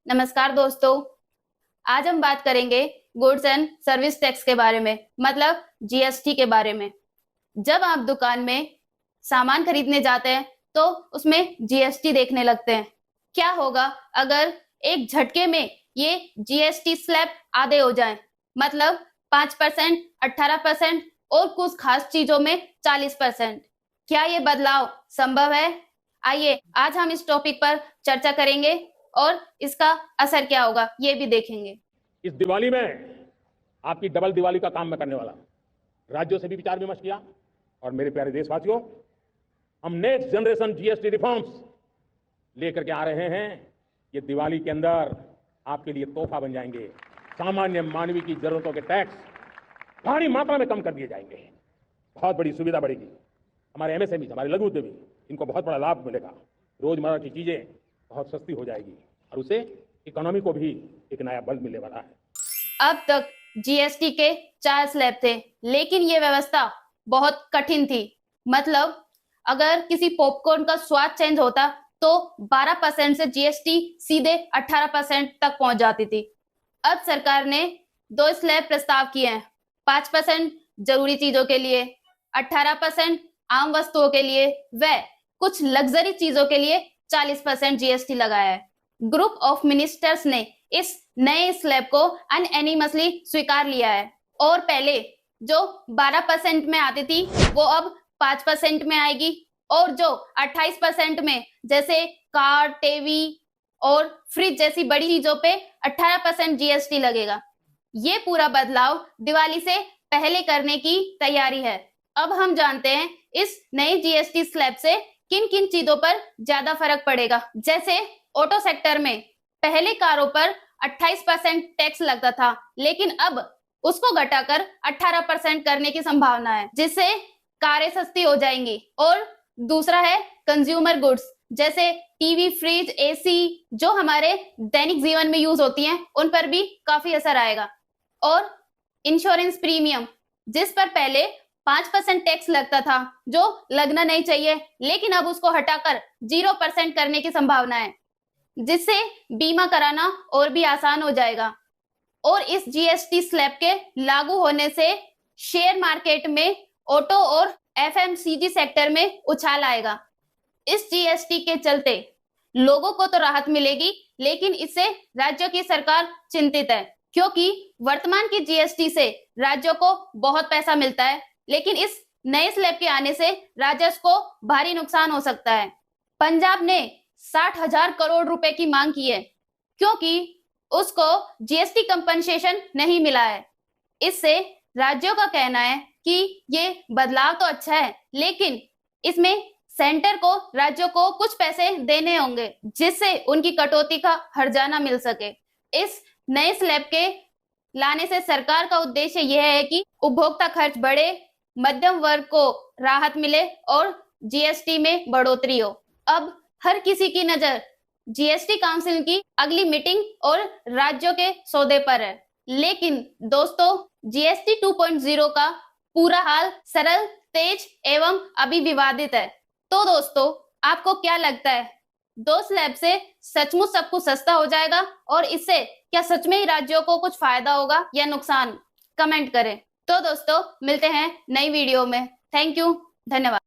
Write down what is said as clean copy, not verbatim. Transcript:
नमस्कार दोस्तों, आज हम बात करेंगे गुड्स एंड सर्विस टैक्स के बारे में, मतलब जीएसटी के बारे में। जब आप दुकान में सामान खरीदने जाते हैं तो उसमें जीएसटी देखने लगते हैं। क्या होगा अगर एक झटके में ये जीएसटी स्लैब आधे हो जाएं, मतलब 5%, 18% और कुछ खास चीजों में 40%। क्या ये बदलाव संभव है? आइए आज हम इस टॉपिक पर चर्चा करेंगे और इसका असर क्या होगा ये भी देखेंगे। इस दिवाली में आपकी डबल दिवाली का काम मैं करने वाला हूं। राज्यों से भी विचार विमर्श किया और मेरे प्यारे देशवासियों, हम नेक्स्ट जनरेशन जीएसटी रिफॉर्म्स लेकर के आ रहे हैं। ये दिवाली के अंदर आपके लिए तोहफा बन जाएंगे। सामान्य मानवीय की जरूरतों के टैक्स भारी मात्रा में कम कर दिए जाएंगे। बहुत बड़ी सुविधा बढ़ेगी। हमारे एमएसएमई, हमारे लघु उद्यमी, इनको बहुत बड़ा लाभ मिलेगा। रोजमर्रा की चीजें बहुत सस्ती हो जाएगी और उससे इकोनॉमी को भी एक नया बल मिलने वाला है। अब तक जीएसटी के 4 स्लैब थे, लेकिन ये व्यवस्था बहुत कठिन थी। मतलब अगर किसी पॉपकॉर्न का स्वाद चेंज होता तो 12% से जीएसटी सीधे 18% तक पहुंच जाती थी। अब सरकार ने 2 स्लैब प्रस्ताव किए हैं। 5% जरूरी चीजों के लिए, 18% आम वस्तुओं के लिए व कुछ लग्जरी चीजों के लिए 40% जीएसटी लगाया है। ग्रुप ऑफ मिनिस्टर्स ने इस नए स्लैब को अनएनिमसली स्वीकार लिया है और पहले जो 12% में आती थी वो अब 5% में आएगी और जो 28% में, जैसे कार, टीवी और फ्रिज जैसी बड़ी चीजों पे 18% जीएसटी लगेगा। ये पूरा बदलाव दिवाली से पहले करने की तैयारी है। अब हम जानते हैं इस नई जीएसटी स्लैब से किन किन चीजों पर ज्यादा फर्क पड़ेगा। जैसे ऑटो सेक्टर में पहले कारों पर 28% टैक्स लगता था, लेकिन अब उसको घटाकर 18% करने की संभावना है, जिससे कारें सस्ती हो जाएंगी। और दूसरा है कंज्यूमर गुड्स, जैसे टीवी, फ्रिज, एसी, जो हमारे दैनिक जीवन में यूज होती हैं, उन पर भी काफी असर आएगा। और इंश्योरेंस प्रीमियम, जिस पर पहले 5% टैक्स लगता था, जो लगना नहीं चाहिए, लेकिन अब उसको हटाकर 0% करने की संभावना है, जिससे बीमा कराना और भी आसान हो जाएगा। और इस जीएसटी स्लैब के लागू होने से शेयर मार्केट में, ऑटो और एफएमसीजी सेक्टर में उछाल आएगा। इस जीएसटी के चलते लोगों को तो राहत मिलेगी, लेकिन इससे राज्यों की सरकार चिंतित है, क्योंकि वर्तमान की जीएसटी से राज्यों को बहुत पैसा मिलता है, लेकिन इस नए स्लैब के आने से राजस्व को भारी नुकसान हो सकता है। पंजाब ने 60,000 करोड़ रुपए की मांग की है, क्योंकि उसको जीएसटी कंपनसेशन नहीं मिला है। इससे राज्यों का कहना है कि ये बदलाव तो अच्छा है, लेकिन इसमें सेंटर को राज्यों को कुछ पैसे देने होंगे, जिससे उनकी कटौती का हर्जाना मिल सके। इस नए स्लैब के लाने से सरकार का उद्देश्य यह है कि उपभोक्ता खर्च बढ़े, मध्यम वर्ग को राहत मिले और जीएसटी में बढ़ोतरी हो। अब हर किसी की नजर जीएसटी काउंसिल की अगली मीटिंग और राज्यों के सौदे पर है। लेकिन दोस्तों, जीएसटी 2.0 का पूरा हाल सरल, तेज एवं अभी विवादित है। तो दोस्तों, आपको क्या लगता है, 2 स्लैब से सचमुच सब कुछ सस्ता हो जाएगा और इससे क्या सच में ही राज्यों को कुछ फायदा होगा या नुकसान? कमेंट करें। तो दोस्तों, मिलते हैं नई वीडियो में। थैंक यू, धन्यवाद।